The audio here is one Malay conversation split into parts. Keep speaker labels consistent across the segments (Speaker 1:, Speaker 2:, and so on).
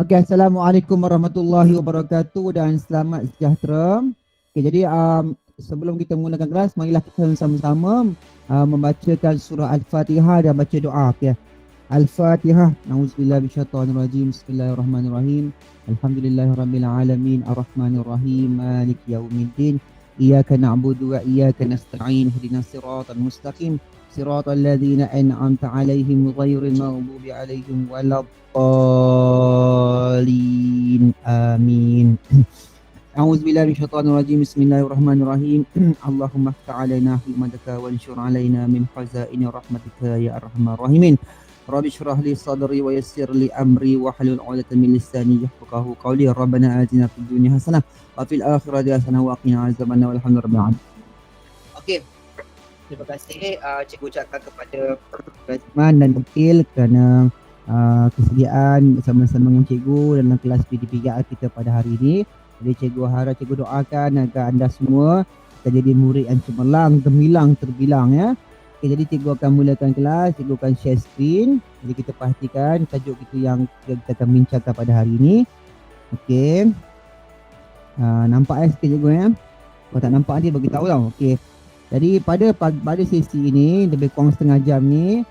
Speaker 1: Okey, Assalamualaikum warahmatullahi wabarakatuh dan selamat sejahtera. Okey, jadi sebelum kita mulakan kelas, marilah kita sama-sama membacakan surah Al-Fatihah dan baca doa. Okey. Al-Fatihah. Nauzubillahi minasyaitonirrajim. Bismillahirrahmanirrahim. Alhamdulillahirabbil alamin, arrahmanirrahim, maliki yaumiddin. Iyyaka na'budu wa iyyaka nasta'in. Ihdinas siratal mustaqim. Siratal ladzina an'amta 'alaihim ghairil maghdubi 'alaihim waladdallin. Amin. A'udzubillahi minasyaitonir rajim. Bismillahirrahmanirrahim. Allahumma iftah 'alaina hikmataka wanshur 'alaina min khazaini rahmatika ya arhamar rahimin. Rabbi shrah li sadri wa yassir li amri wa hlul 'uqdatam min lisani yafqahu qawli. Rabbana atina fid dunya hasanah wa fil akhirati hasanah wa qina azabannar. Walhamdulillahirabbil alamin. Okey. Terima kasih cikgu ucapkan kepada Razman dan Wakil kerana kesediaan bersama-sama dengan cikgu dalam kelas PDPKR kita pada hari ini. Jadi cikgu harap cikgu doakan agar anda semua akan jadi murid yang cemerlang, gemilang, terbilang ya. Okay, jadi cikgu akan mulakan kelas, cikgu akan share screen. Jadi kita pastikan tajuk kita yang kita akan bincangkan pada hari ini. Okey. Nampak sikit cikgu ya. Kalau tak nampak nanti bagi tahu tau. Okey. Jadi pada sesi ini lebih kurang setengah jam ni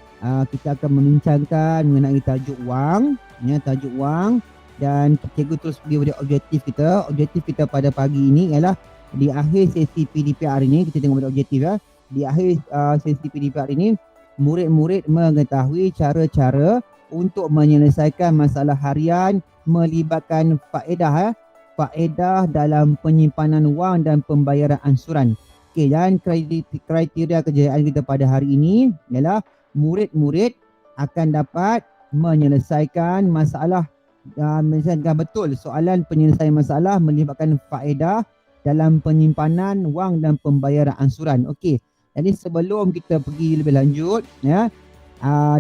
Speaker 1: kita akan membincangkan mengenai tajuk wang, ya, tajuk wang, dan cikgu terus pergi pada objektif kita. Objektif kita pada pagi ini ialah di akhir sesi PDPR ini, kita tengok pada objektif ya. Di akhir sesi PDPR ini, murid-murid mengetahui cara-cara untuk menyelesaikan masalah harian melibatkan faedah faedah dalam penyimpanan wang dan pembayaran ansuran. Okey, dan kriteria kejayaan kita pada hari ini ialah murid-murid akan dapat menyelesaikan masalah menyelesaikan betul soalan penyelesaian masalah melibatkan faedah dalam penyimpanan wang dan pembayaran ansuran. Okey. Jadi sebelum kita pergi lebih lanjut ya,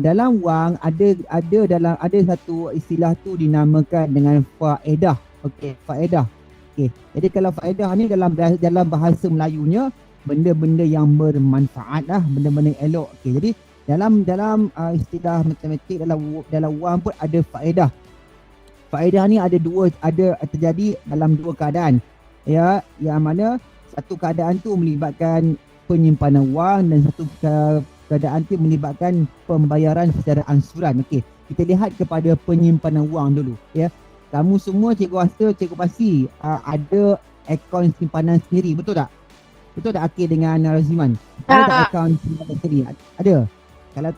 Speaker 1: dalam wang ada satu istilah tu dinamakan dengan faedah. Okey, faedah. Okey. Jadi kalau faedah ni dalam bahasa Melayunya benda-benda yang bermanfaat lah, benda-benda yang elok. Okey, jadi dalam istilah matematik dalam wang pun ada faedah. Faedah ni ada terjadi dalam dua keadaan. Ya, yang mana satu keadaan tu melibatkan penyimpanan wang dan satu keadaan tu melibatkan pembayaran secara ansuran. Okey, kita lihat kepada penyimpanan wang dulu ya. Kamu semua cikgu rasa, cikgu pasti ada akaun simpanan sendiri, betul tak? Betul tak Akil dengan Raziman? Ada tak akaun simpanan sendiri? Ada. Kalau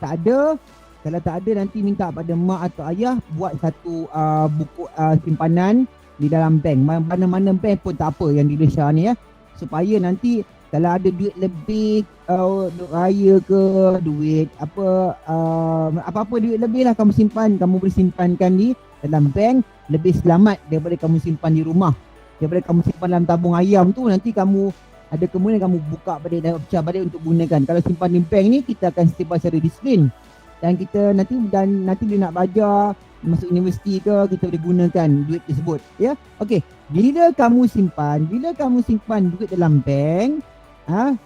Speaker 1: tak ada nanti minta pada mak atau ayah buat satu buku simpanan di dalam bank. Mana-mana bank pun tak apa yang di Malaysia ni ya. Supaya nanti kalau ada duit lebih, duit raya ke, duit apa-apa duit lebih lah kamu simpan, kamu boleh simpankan di dalam bank, lebih selamat daripada kamu simpan di rumah. Daripada kamu simpan dalam tabung ayam tu, nanti kamu ada kemudian kamu buka balik dan pecah balik untuk gunakan. Kalau simpan di bank ni, kita akan simpan secara disiplin. Dan kita nanti bila nak belajar, masuk universiti ke, kita boleh gunakan duit tersebut. Ya, okey. Bila kamu simpan duit dalam bank,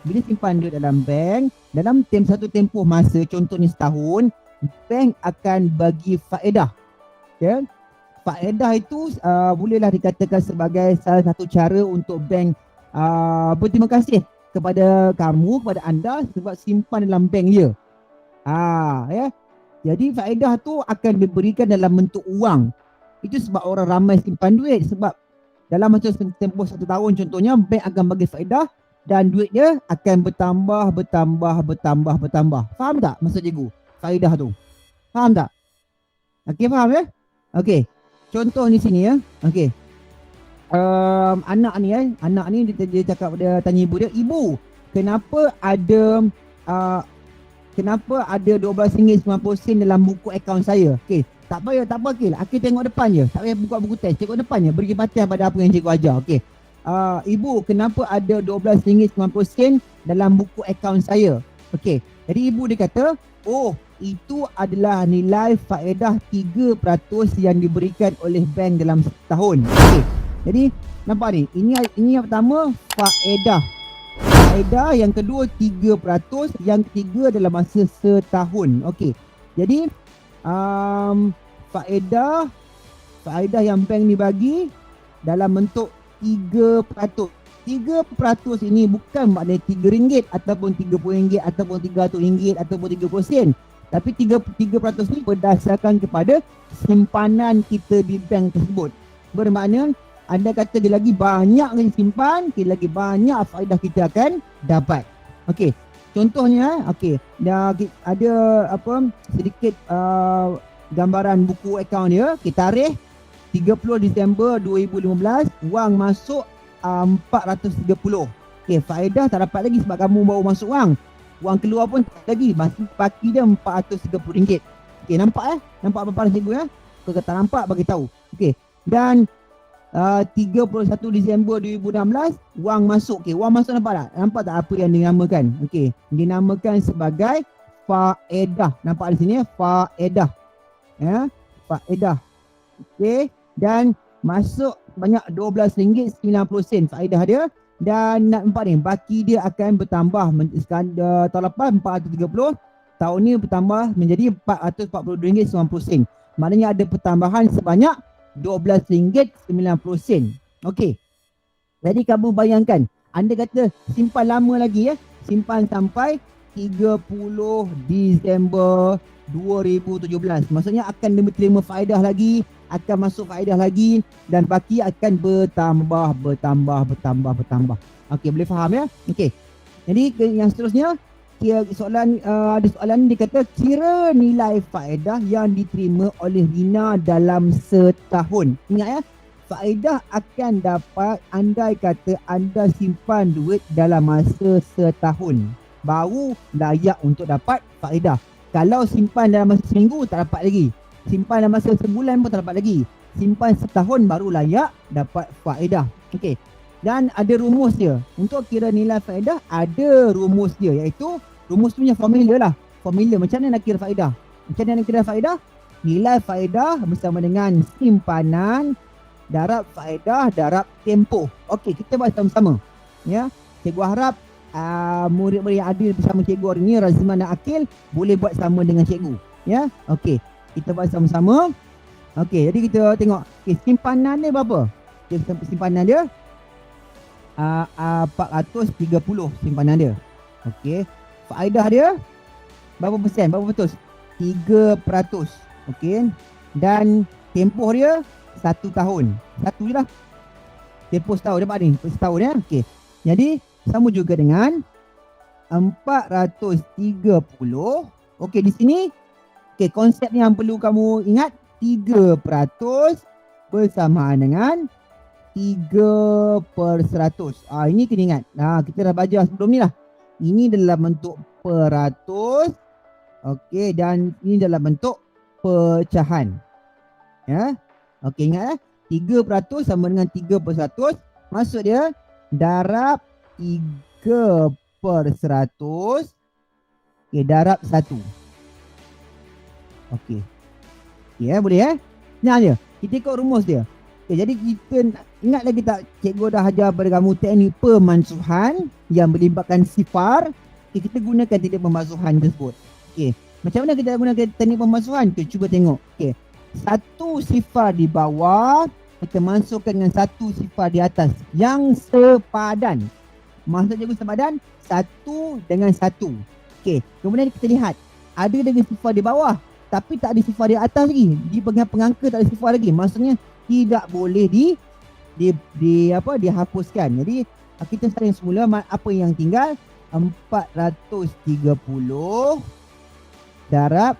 Speaker 1: bila simpan duit dalam bank, dalam satu tempoh masa, contohnya setahun, bank akan bagi faedah. Ya, faedah itu bolehlah dikatakan sebagai salah satu cara untuk bank berterima kasih kepada kamu, kepada anda sebab simpan dalam bank dia. Ya. Jadi faedah tu akan diberikan dalam bentuk wang. Itu sebab orang ramai simpan duit, sebab dalam masa tempoh satu tahun contohnya, bank akan bagi faedah dan duit dia akan bertambah. Faham tak maksud cikgu? Faedah tu. Faham tak? Okey, faham ya? Okey. Contoh di sini ya. Okey. Anak ni dia cakap, dia tanya ibu dia, "Ibu, kenapa ada RM12.90 dalam buku akaun saya?" Okey, tak apa Akil. Akil tengok depan je. Tak payah buka buku teks, tengok depan je. Beri perhatian pada apa yang cikgu ajar. Okey. Ibu, kenapa ada RM12.90 dalam buku akaun saya? Okey. Jadi ibu dia kata, "Oh, itu adalah nilai faedah 3% yang diberikan oleh bank dalam setahun." Okey. Jadi nampak ni, ini yang pertama faedah. Faedah yang kedua 3%, yang ketiga dalam masa setahun. Okey. Jadi faedah faedah yang bank ni bagi dalam bentuk 3%. 3% ini bukan maknanya RM3 ataupun RM30 ataupun RM300 ataupun 30 sen. Tapi 3% ni berdasarkan kepada simpanan kita di bank tersebut. Bermakna anda kata dia lagi banyak kita simpan, lagi banyak faedah kita akan dapat. Okey. Contohnya, okey, dah ada apa sedikit gambaran buku akaun dia. Okey, tarikh 30 Disember 2015, wang masuk 430. Okey, faedah tak dapat lagi sebab kamu baru masuk wang. Wang keluar pun tak lagi, masih baki dia RM430. Okey, nampak Nampak apa-apa cikgu Kalau tak nampak bagi tahu. Okey. Dan 31 Disember 2016 wang masuk. Okey, wang masuk nampak tak? Nampak tak apa yang dinamakan? Okey, dinamakan sebagai faedah. Nampak di sini faedah. Ya, faedah. Okey, dan masuk banyak RM12.90 faedah dia. Dan nak nampak ni, baki dia akan bertambah. Tahun lepas 430, tahun ni bertambah menjadi RM442.90. Maknanya ada pertambahan sebanyak RM12.90. Okey. Jadi kamu bayangkan, anda kata simpan lama lagi simpan sampai 30 Disember 2017. Maksudnya akan terima faedah lagi, akan masuk faedah lagi dan baki akan bertambah. Okey, boleh faham Okey. Jadi yang seterusnya, ada soalan dia kata kira nilai faedah yang diterima oleh Rina dalam setahun. Ingat faedah akan dapat andai kata anda simpan duit dalam masa setahun. Baru layak untuk dapat faedah. Kalau simpan dalam masa seminggu tak dapat lagi. Simpan dalam masa sebulan pun tak dapat lagi. Simpan setahun baru layak dapat faedah. Okey. Dan ada rumus dia. Untuk kira nilai faedah ada rumus dia, iaitu rumus punya formula lah. Formula macam mana nak kira faedah? Macam mana nak kira faedah? Nilai faedah bersama dengan simpanan darab faedah darab tempoh. Okey, kita buat sama-sama. Ya. Cikgu harap murid-murid yang adil bersama cikgu hari ni, Razman dan Akil, boleh buat sama dengan cikgu. Ya. Okey. Kita buat sama-sama. Okey, jadi kita tengok. Okey, simpanan dia berapa? Simpanan dia 430 simpanan dia. Okey. Faedah dia berapa persen? Berapa betul? 3%. Okey. Dan tempoh dia 1 tahun. Satu je lah. Tempoh setahun dapat ni. Setahun Okey. Jadi sama juga dengan 430. Okey, di sini okey, konsep yang perlu kamu ingat 3% bersamaan dengan 3/100. Ini kena ingat. Kita dah belajar sebelum ni lah. Ini dalam bentuk peratus. Okey, dan ini dalam bentuk pecahan. Ya. Okey, ingat 3% sama dengan 3/100. Maksud dia darab 3/100. Okey, darab 1. Okey. Okey boleh Nah dia. Kita ikut rumus dia. Okay, jadi kita ingat lagi tak cikgu dah ajar pada kamu teknik pemansuhan yang melibatkan sifar. Okay, kita gunakan teknik pemansuhan tersebut. Okay, macam mana kita gunakan teknik pemansuhan? Okay, cuba tengok. Okay, satu sifar di bawah kita masukkan dengan satu sifar di atas yang sepadan. Maksud cikgu sepadan, satu dengan satu. Okay, kemudian kita lihat ada dengan sifar di bawah tapi tak ada sifar di atas lagi. Di pengangka tak ada sifar lagi. Maksudnya tidak boleh dihapuskan. Jadi kita saring semula apa yang tinggal 430 darab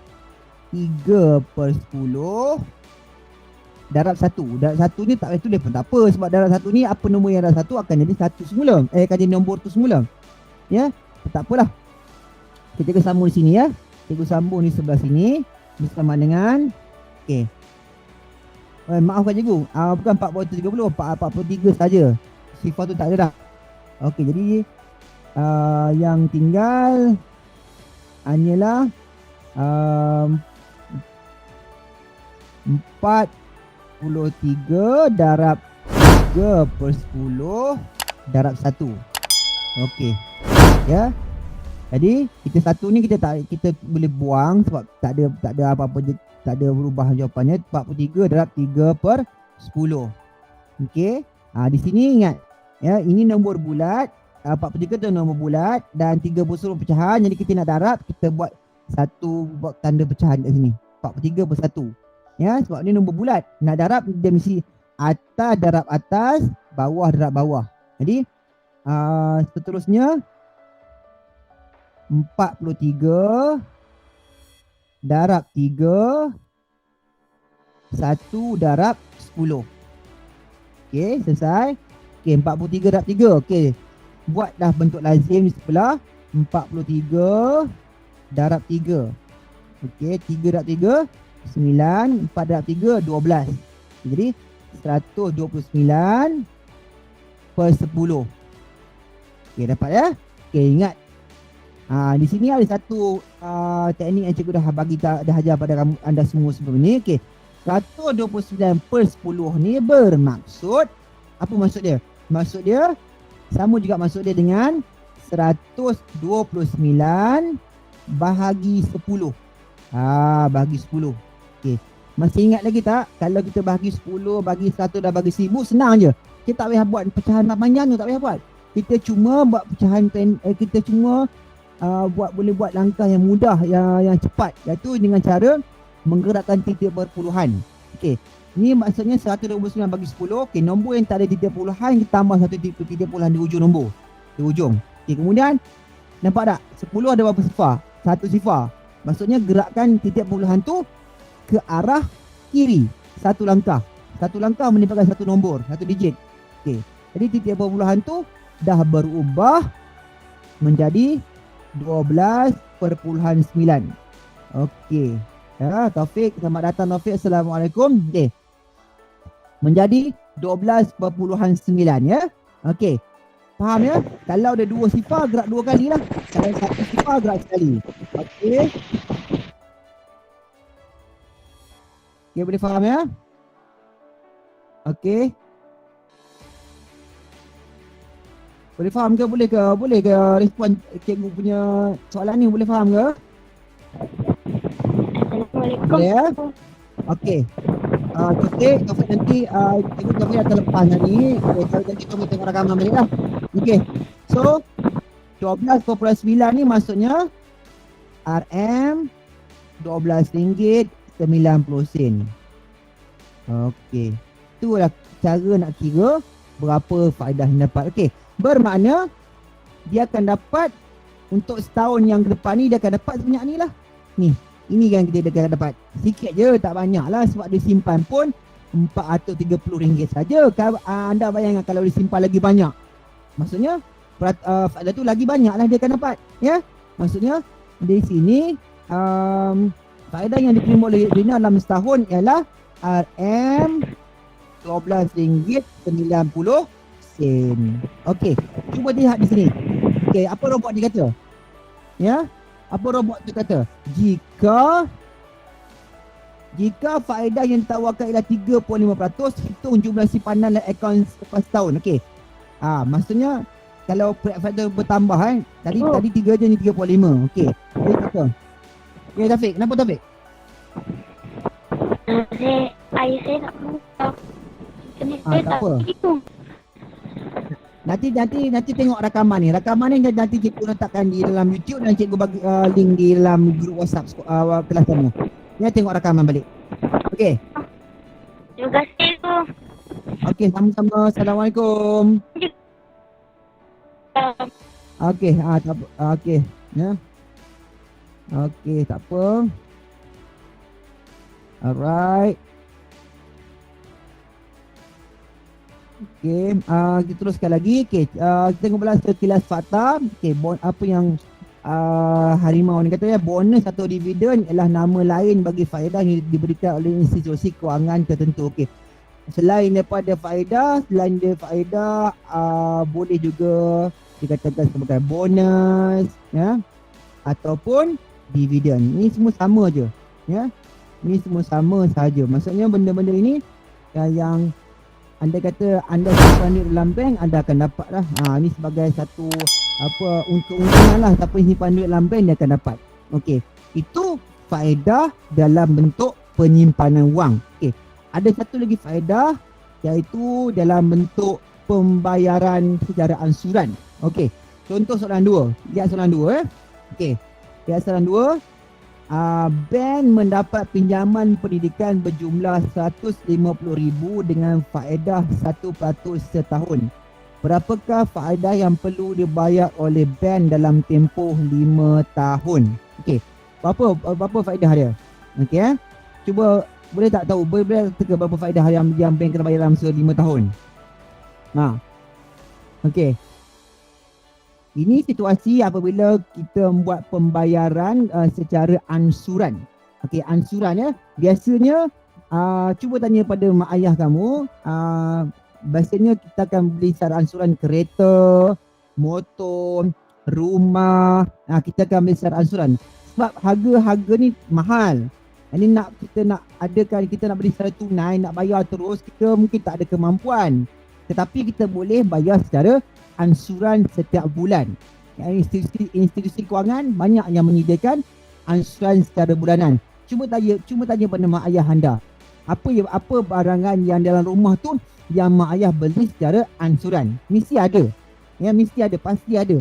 Speaker 1: 3/10 darab 1. Darab 1 ni tak boleh tulis pun tak apa, sebab darab 1 ni apa nombor yang darab 1 akan jadi 1 semula. Akan jadi nombor tu semula. Ya, tak apalah. Kita sambung di sini Cikgu sambung di sebelah sini bersama dengan okey. Maafkan cikgu, bukan 430, 43 saja. Sifar tu tak ada dah. Okey, jadi yang tinggal hanyalah 43 darab 3/10 darab 1. Okey. Ya. Jadi kita satu ni kita boleh buang sebab tak ada apa-apa tak ada berubah jawapannya. 43 darab 3 per 10. Okey. Di sini ingat, ya, ini nombor bulat. 43 tu nombor bulat dan 30 pecahan. Jadi kita nak darab, kita buat tanda pecahan kat sini. 43 per 1. Ya, sebab ni nombor bulat. Nak darab dia mesti atas darab atas, bawah darab bawah. Jadi seterusnya 43 darab 3 1 darab 10. Okey, selesai. Okey, 43 darab 3. Okey. Buat dah bentuk lazim di sebelah. 43 darab 3. Okey, 3 darab 3 9, 4 darab 3 12. Jadi 129 per 10. Okey, dapat ya? Okey, ingat. Di sini ada satu teknik yang cikgu dah ajar pada anda semua sebelum ni. Okey. 129 per 10 ni bermaksud, apa maksud dia? Maksud dia sama juga maksud dia dengan 129 bahagi 10. Bahagi 10. Okey. Masih ingat lagi tak? Kalau kita bahagi 10, bagi 1 dan bagi 10, senang je. Kita tak payah buat pecahan panjang tu, tak payah buat. Kita cuma buat pecahan kita cuma boleh buat langkah yang mudah, yang cepat, iaitu dengan cara menggerakkan titik perpuluhan. Okey. Ni maksudnya 129 bagi 10. Okey, nombor yang tak ada titik perpuluhan kita tambah satu titik perpuluhan di ujung nombor. Di ujung. Okey, kemudian nampak tak? 10 ada berapa sifar? Satu sifar. Maksudnya gerakkan titik perpuluhan tu ke arah kiri. Satu langkah. Satu langkah menimbulkan satu nombor, satu digit. Okey. Jadi titik perpuluhan tu dah berubah menjadi 12.9. Okey. Ya, Taufik, selamat datang Taufik. Assalamualaikum. Okey. Menjadi 12.9 ya. Okey. Faham ya? Kalau ada dua sifar gerak dua kali lah. Kalau satu sifar gerak sekali. Okey. Okey, boleh faham ya? Okey. Boleh faham ke? Boleh ke respon cikgu punya soalan ni? Boleh faham ke?
Speaker 2: Assalamualaikum.
Speaker 1: Boleh ya? Okey. Taufik nanti cikgu Taufik akan lepas hari ni. Okey, nanti kita tengok rakaman balik lah. Okey. So 12.9 ni maksudnya RM RM12.90. Okey. Itulah cara nak kira berapa faedah yang dapat. Okey. Bermakna dia akan dapat untuk setahun yang ke depan ni, dia akan dapat sebanyak ni lah. Ni. Ini kan kita akan dapat. Sikit je, tak banyak lah, sebab dia simpan pun RM430 saja. Anda bayangkan kalau dia simpan lagi banyak. Maksudnya faedah tu lagi banyak lah dia akan dapat. Ya. Maksudnya di sini faedah yang diterima oleh dia dalam setahun ialah RM12.90. Okey, cuba lihat di sini. Okey, apa robot dia kata? Ya, apa robot tu kata? Jika faedah yang ditawarkan ialah 35%, hitung jumlah simpanan dan akaun selepas tahun. Okey. Maksudnya kalau faedah bertambah tadi 3 je, ni 35. Okey. Okey, tak apa. Okey, Taufik, kenapa Taufik?
Speaker 2: Ayah saya nak buka.
Speaker 1: Tak apa. Nanti tengok rakaman ni. Rakaman ni nanti cikgu letakkan di dalam YouTube dan cikgu bagi link di dalam grup WhatsApp kelas kamu. Ya, tengok rakaman balik. Okey.
Speaker 2: Terima kasih tu.
Speaker 1: Okey, sama-sama. Assalamualaikum. Okey, tak apa. Okey, ya. Okey, tak apa. Alright. Okey, kita teruskan lagi. Okey, kita tengok pula sekilas fakta. Okey, apa yang Harimau ni kata ya, bonus atau dividen ialah nama lain bagi faedah yang diberikan oleh institusi kewangan tertentu. Okey. Selain daripada faedah, boleh juga dikatakan sebagai bonus, ya, ataupun dividen. Ini semua sama je, ya. Ini semua sama saja. Maksudnya benda-benda ini yang anda kata anda simpan duit dalam bank, anda akan dapat lah. Ini sebagai satu keuntungan lah. Siapa yang simpan duit dalam bank, dia akan dapat. Okey. Itu faedah dalam bentuk penyimpanan wang. Okey. Ada satu lagi faedah iaitu dalam bentuk pembayaran secara ansuran. Okey. Contoh soalan 2. Lihat soalan 2 Okey. Lihat soalan 2. Bank mendapat pinjaman pendidikan berjumlah 150,000 dengan faedah 1% setahun. Berapakah faedah yang perlu dibayar oleh bank dalam tempoh 5 tahun? Okey. Berapa faedah dia? Okey. Cuba boleh tak tahu boleh teka berapa faedah yang bank kena bayar dalam 5 tahun? Okey. Ini situasi apabila kita membuat pembayaran secara ansuran. Okey, ansuran ya. Biasanya cuba tanya pada mak ayah kamu, biasanya kita akan beli secara ansuran kereta, motor, rumah. Kita akan beli secara ansuran. Sebab harga-harga ni mahal. Ini kita nak beli secara tunai, nak bayar terus, kita mungkin tak ada kemampuan. Tetapi kita boleh bayar secara ansuran setiap bulan. Institusi kewangan banyak yang menyediakan ansuran secara bulanan. Cuba tanya pada mak ayah anda. Apa barangan yang dalam rumah tu yang mak ayah beli secara ansuran? Mesti ada. Ya, mesti ada, pasti ada.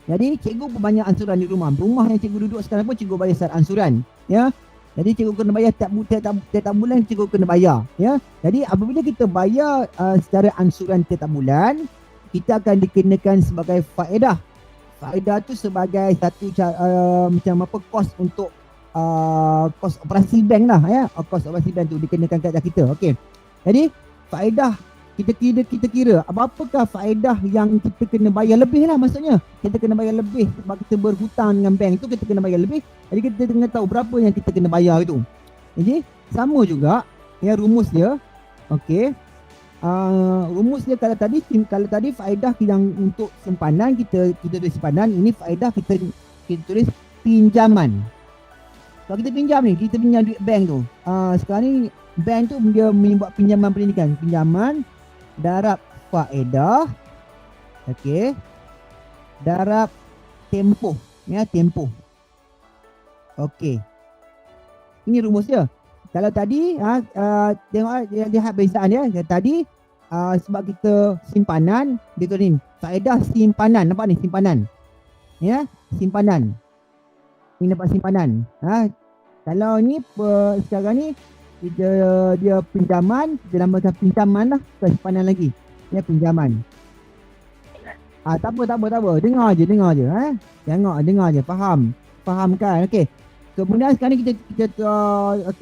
Speaker 1: Jadi cikgu pun banyak ansuran di rumah. Rumah yang cikgu duduk sekarang pun cikgu bayar secara ansuran. Ya. Jadi cikgu kena bayar tiap bulan, cikgu kena bayar. Ya. Jadi apabila kita bayar secara ansuran tiap bulan, kita akan dikenakan sebagai faedah. Faedah tu sebagai satu kos untuk kos operasi bank lah ya. Kos operasi bank tu dikenakan kat kita. Okey. Jadi faedah kita kira apakah faedah yang kita kena bayar lebih lah, maksudnya kita kena bayar lebih sebab kita berhutang dengan bank tu, kita kena bayar lebih. Jadi kita kena tahu berapa yang kita kena bayar itu. Jadi sama juga ya rumus dia. Okey. Rumus dia kalau tadi faedah yang untuk simpanan kita tulis simpanan, ini faedah kita tulis pinjaman. Kalau kita pinjam ni, kita pinjam duit bank tu. Sekarang ni bank tu dia membuat pinjaman pendidikan. Pinjaman darab faedah. Okey. Darab tempoh. Ya, tempoh. Okey. Ini rumus dia. Kalau tadi tengok lihat perbezaan dia. Tadi sebab kita simpanan, dia tu ni faedah simpanan. Nampak ni simpanan. Ya, simpanan. Ini dapat simpanan. Kalau ni sekarang ni dia pinjaman, dia namakan pinjaman lah, bukan simpanan lagi. Ya, pinjaman. Tak apa. Dengar je. Dengar je. Faham kan? Okey. Kemudian sekarang ni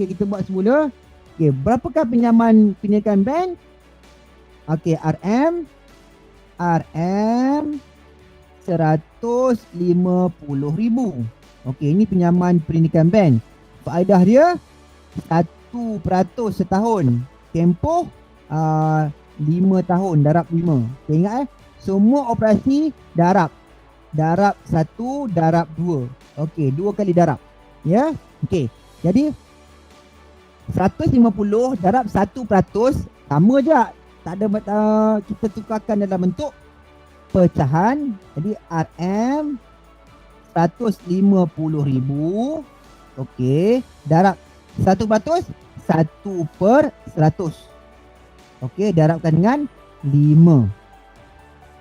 Speaker 1: kita buat semula. Okey, berapakah pinjaman pendidikan bank? Okey, RM 150,000. Okey, ini pinjaman pendidikan bank. Faedah dia 1% setahun. Tempoh 5 tahun, darab 5. Okay, ingat semua operasi darab. Darab 1, darab 2. Okey, 2 kali darab. Ya, okey. Jadi 150 darab 1% sama je. Tak ada kita tukarkan dalam bentuk pecahan. Jadi RM 150,000. Okey, darab 1%, 1/100. Okey, darabkan dengan 5.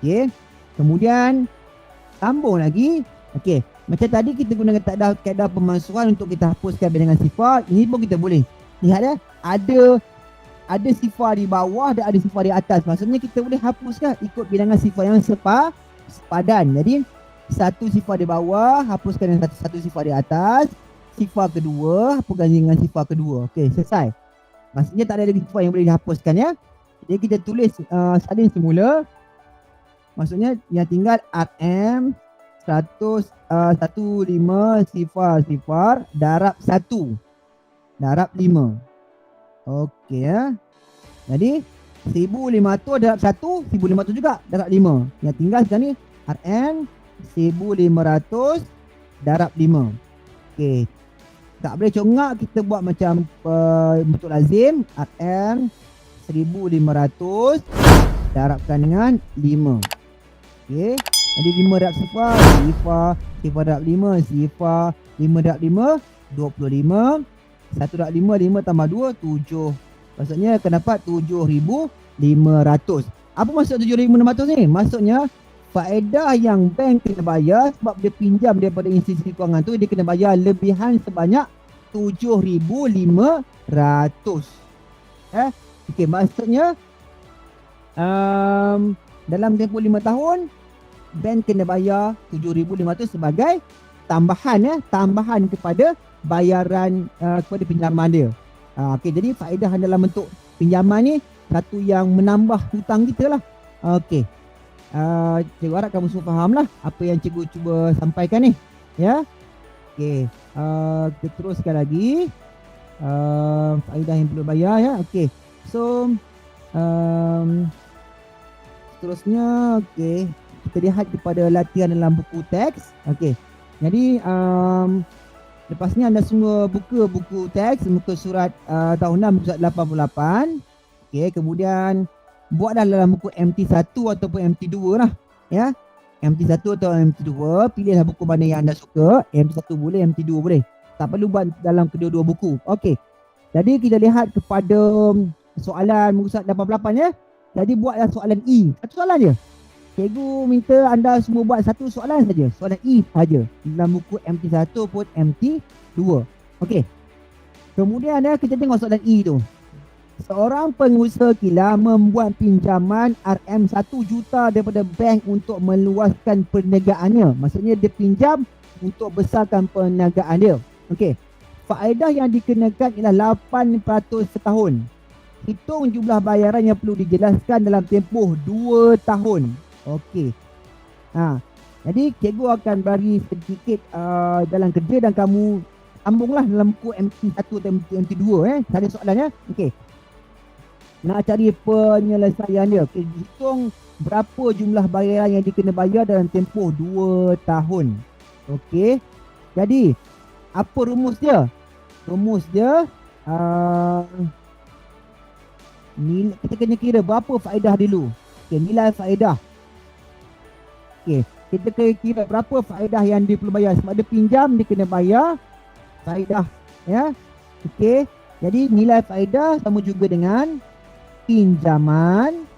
Speaker 1: Okey. Kemudian sambung lagi. Okey, macam tadi kita gunakan kaedah pemansuhan untuk kita hapuskan bilangan sifar. Ini pun kita boleh. Lihat ya, ada sifar di bawah dan ada sifar di atas. Maksudnya kita boleh hapuskan ikut bilangan sifar yang sepadan. Jadi satu sifar di bawah hapuskan dengan satu sifar di atas. Sifar kedua hapuskan dengan sifar kedua. Okey, selesai. Maksudnya tak ada lagi sifar yang boleh dihapuskan ya. Jadi kita tulis salin semula. Maksudnya yang tinggal RM 115 sifar darab 1 darab 5. Okey ya. Jadi 1500 darab 1, 1500 juga darab 5. Yang tinggal sekarang ni RM 1500 darab 5. Okey. Tak boleh congak, kita buat macam bentuk lazim. RM 1500 darabkan dengan 5. Okey. Jadi 5 darab sifar darab 5, sifar 5 darab 5, 25. 1.5, 5 tambah 2, 7. Maksudnya akan dapat 7,500. Apa maksud 7,500 ni? Maksudnya faedah yang bank kena bayar sebab dia pinjam daripada institusi kewangan tu, dia kena bayar lebihan sebanyak 7,500. Okey, maksudnya dalam tempoh 5 tahun bank kena bayar 7,500 sebagai tambahan kepada bayaran kepada pinjaman dia. Okey, jadi faedah dalam bentuk pinjaman ni satu yang menambah hutang kita lah. Okey. Cikgu harap kamu semua faham lah apa yang cikgu cuba sampaikan ni. Ya. Okey. Kita teruskan lagi. Faedah yang perlu bayar ya. Okey. So seterusnya, okey, kita lihat kepada latihan dalam buku teks. Okey. Jadi lepas ni anda semua buka buku teks, muka surat tahun 6, muka surat 88. Okey, kemudian buatlah dalam buku MT1 ataupun MT2 lah. Ya. MT1 atau MT2, pilihlah buku mana yang anda suka. MT1 boleh, MT2 boleh. Tak perlu buat dalam kedua-dua buku. Okey. Jadi kita lihat kepada soalan muka surat 88 ya. Jadi buatlah soalan E. Satu soalan je. Cikgu minta anda semua buat satu soalan saja. Soalan E saja. Dalam buku MT1 pun MT2. Okey. Kemudian kita tengok soalan E tu. Seorang pengusaha kilang membuat pinjaman RM1 juta daripada bank untuk meluaskan perniagaannya. Maksudnya dia pinjam untuk besarkan perniagaan dia. Okey. Faedah yang dikenakan ialah 8% setahun. Hitung jumlah bayaran yang perlu dijelaskan dalam tempoh 2 tahun. Okey. Jadi cikgu akan bagi sedikit jalan kerja dan kamu sambunglah dalam buku MT1 atau MT2 Cari soalannya. Okey. Nak cari penyelesaian dia. Okey, hitung berapa jumlah bayaran yang dikena bayar dalam tempoh 2 tahun. Okey. Jadi, apa rumus dia? Rumus dia kita kena kira berapa faedah dulu. Okey, nilai faedah. Okey, kita kena kira berapa faedah yang dia perlu bayar. Sebab dia pinjam, dia kena bayar faedah. Ya. Okey, jadi nilai faedah sama juga dengan pinjaman.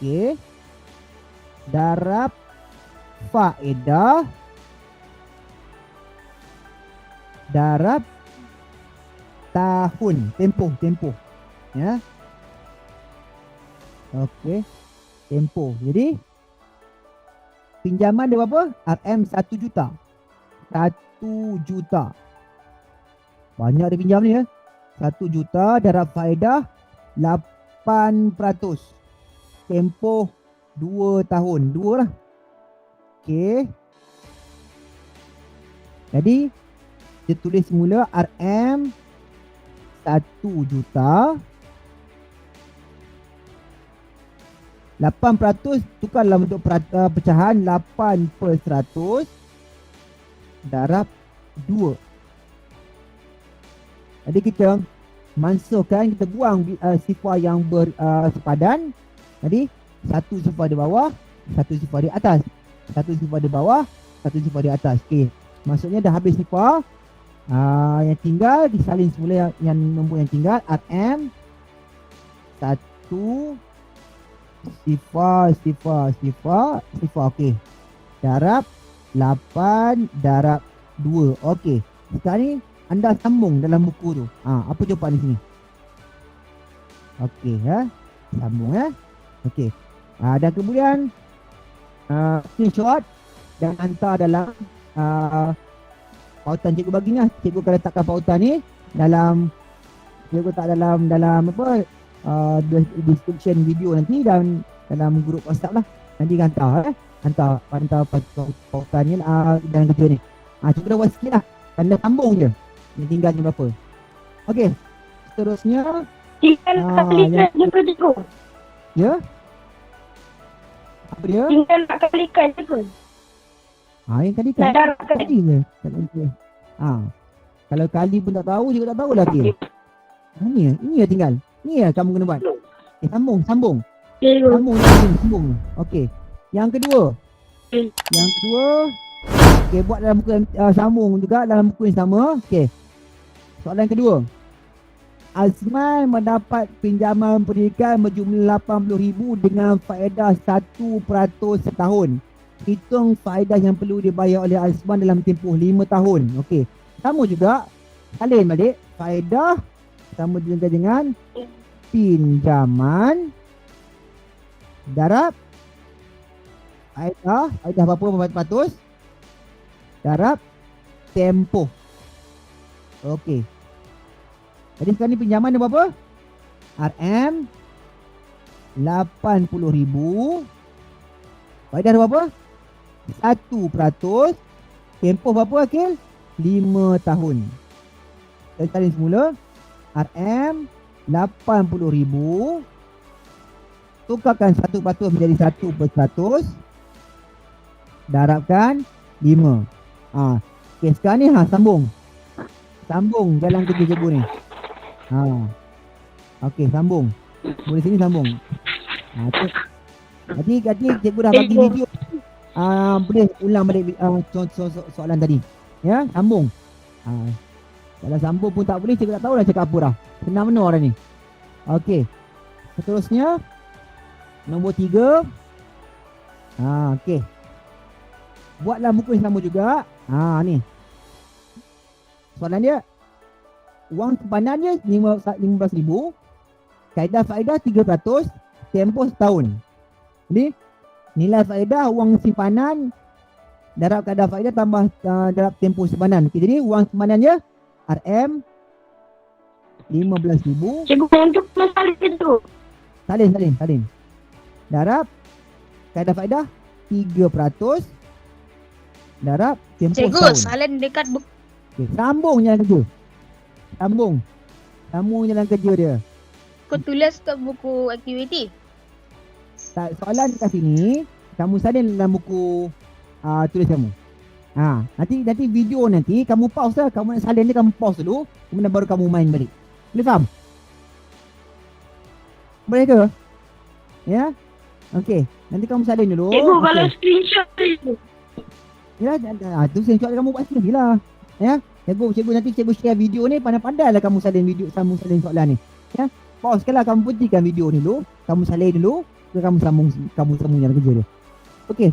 Speaker 1: Okey, darab faedah darab tahun, tempoh. Ya. Okey, tempoh. Jadi pinjaman dia berapa? RM1 juta. 1 juta. Banyak dia pinjam ni ya. 1 juta darab faedah 8%. Tempoh 2 tahun. 2 lah. Okey. Jadi kita tulis semula RM 1 juta. 8% tukar dalam bentuk pecahan. 8/100 darab 2. Jadi kita mansuhkan, kita buang sifar yang bersepadan. Jadi satu sifar di bawah, satu sifar di atas. Satu sifar di bawah, satu sifar di atas. Okey. Maksudnya dah habis sifar. Yang tinggal disalin semula yang nombor yang tinggal. RM 1 sifar. Okey. Darab 8 darab 2. Okey. Sekarang ni anda sambung dalam buku tu. Apa jawapan di sini? Okey ya. Sambung ya. Okey. Dan kemudian screenshot dan hantar dalam pautan cikgu bagi ni. Cikgu akan letakkan pautan ni dalam, cikgu tak dalam apa description video nanti dan dalam grup WhatsApp lah. Nanti hantar hantar pautan ni dalam kerja ni. Cikgu dah buat sikit lah. Anda sambung je. Yang tinggalnya berapa. Okey. Seterusnya
Speaker 2: Tinggal kalikan je ke cikgu?
Speaker 1: Ya. Apa dia?
Speaker 2: Tinggal nak kalikan je ke?
Speaker 1: Yang kali
Speaker 2: Nak darab
Speaker 1: kali je. Kalau kali pun tak tahu, juga tak tahu lah okey. Ini ya tinggal. Ni ya kamu kena buat. Sambung. Sambung. Okey. Yang kedua. Okey, buat dalam buku sambung juga dalam buku yang sama. Okey. Soalan kedua. Azman mendapat pinjaman pendidikan berjumlah RM80,000 dengan faedah 1% setahun. Hitung faedah yang perlu dibayar oleh Azman dalam tempoh 5 tahun. Okey. Sama juga, salin balik. Faedah sama juga dengan pinjaman darab faedah berapa ratus darab tempoh. Okey. Jadi sekarang ni pinjaman dia berapa? RM 80,000. Faedah dia berapa? 1%. Tempoh berapa Akil? 5 tahun. Kita salin semula. RM 80,000 tukarkan 1% menjadi 1%, darabkan 5. Okay, sekarang ni sambung jalan kerja cikgu ni. Okey, sambung. Boleh sini sambung. Tadi cikgu dah bagi video. Boleh ulang balik soalan tadi. Ya, sambung. Kalau sambung pun tak boleh, cikgu tak tahu dah cakap apa dah. Senang benar dah ni. Okey. Seterusnya nombor 3. Okey. Buatlah buku yang sama juga. Ni. Soalan dia, wang simpanan dia RM15,000, faedah 3%, tempoh setahun. Jadi nilai faedah wang simpanan darab kadar faedah tambah darab tempoh simpanan. Okay, jadi wang simpanan dia RM 15,000.
Speaker 2: Cikgu untuk masalah itu.
Speaker 1: Salin. Darab kadar faedah 3%, darab tempoh
Speaker 3: Cikgu,
Speaker 1: setahun.
Speaker 3: salin dekat buku.
Speaker 1: Okay, sambung jalan kerja. Sambung jalan kerja dia.
Speaker 3: Kau tulis kat buku aktiviti.
Speaker 1: Soalan kat sini kamu salin dalam buku tulis kamu. Nanti video nanti kamu pause lah. Kamu nak salin dia, kamu pause dulu, kemudian baru kamu main balik. Boleh faham? Boleh ke? Ya? Okey, nanti kamu salin dulu.
Speaker 2: Cikgu
Speaker 1: Okay.
Speaker 2: kalau screenshot itu.
Speaker 1: Ya, tu screenshot kamu buat sendiri lah. Ya? Cikgu nanti cikgu share video ni, pandai-pandai lah kamu salin video, salin soalan ni. Ya? Pause lah, kamu berhentikan video ni dulu, kamu salin dulu, kamu sambung jalan kerja dia. Okey.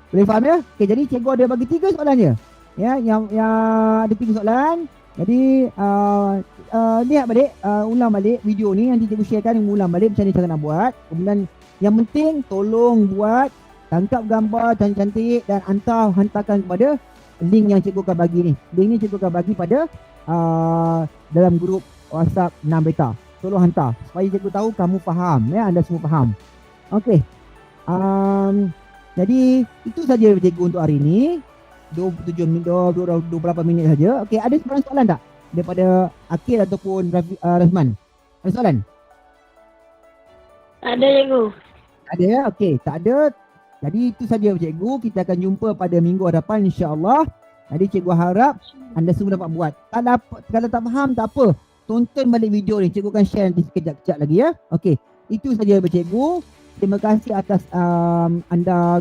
Speaker 1: Boleh faham ya? Okey, jadi cikgu ada bagi 3 soalan je. Ya, yang ada 3 soalan. Jadi lihat balik, ulang balik video ni, nanti cikgu sharekan, ulang balik macam mana cara nak buat. Kemudian yang penting tolong buat, tangkap gambar cantik-cantik dan hantarkan kepada link yang cikgu akan bagi ni. Link ni cikgu akan bagi pada dalam grup WhatsApp 6 beta. Tolong hantar supaya cikgu tahu kamu faham, ya, anda semua faham. Okey. Jadi itu saja cikgu untuk hari ini. 27 minit, 20 berapa minit saja. Okey, ada soalan tak daripada Akil ataupun Razman? Ada soalan?
Speaker 2: Ada cikgu.
Speaker 1: Ada ya? Okey, tak ada. Jadi itu saja cikgu. Kita akan jumpa pada minggu hadapan insya-Allah. Jadi cikgu harap anda semua dapat buat. Kalau tak faham tak apa. Tonton balik video ni. Cikgu akan share nanti sekejap lagi ya. Okey, itu saja cikgu. Terima kasih atas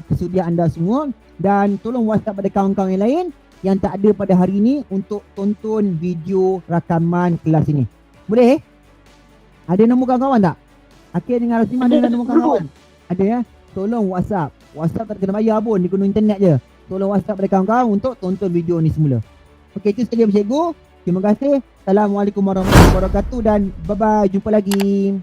Speaker 1: kesudian anda semua, dan tolong WhatsApp pada kawan-kawan yang lain yang tak ada pada hari ini untuk tonton video rakaman kelas ini. Boleh? Ada nombor kawan-kawan tak? Akhir dengan Rasimah ada nombor kawan-kawan? Ada ya? Tolong WhatsApp. WhatsApp tak kena bayar pun, dia guna internet je. Tolong WhatsApp pada kawan-kawan untuk tonton video ni semula. Okey, itu saja cikgu. Terima kasih. Assalamualaikum warahmatullahi wabarakatuh dan bye-bye. Jumpa lagi.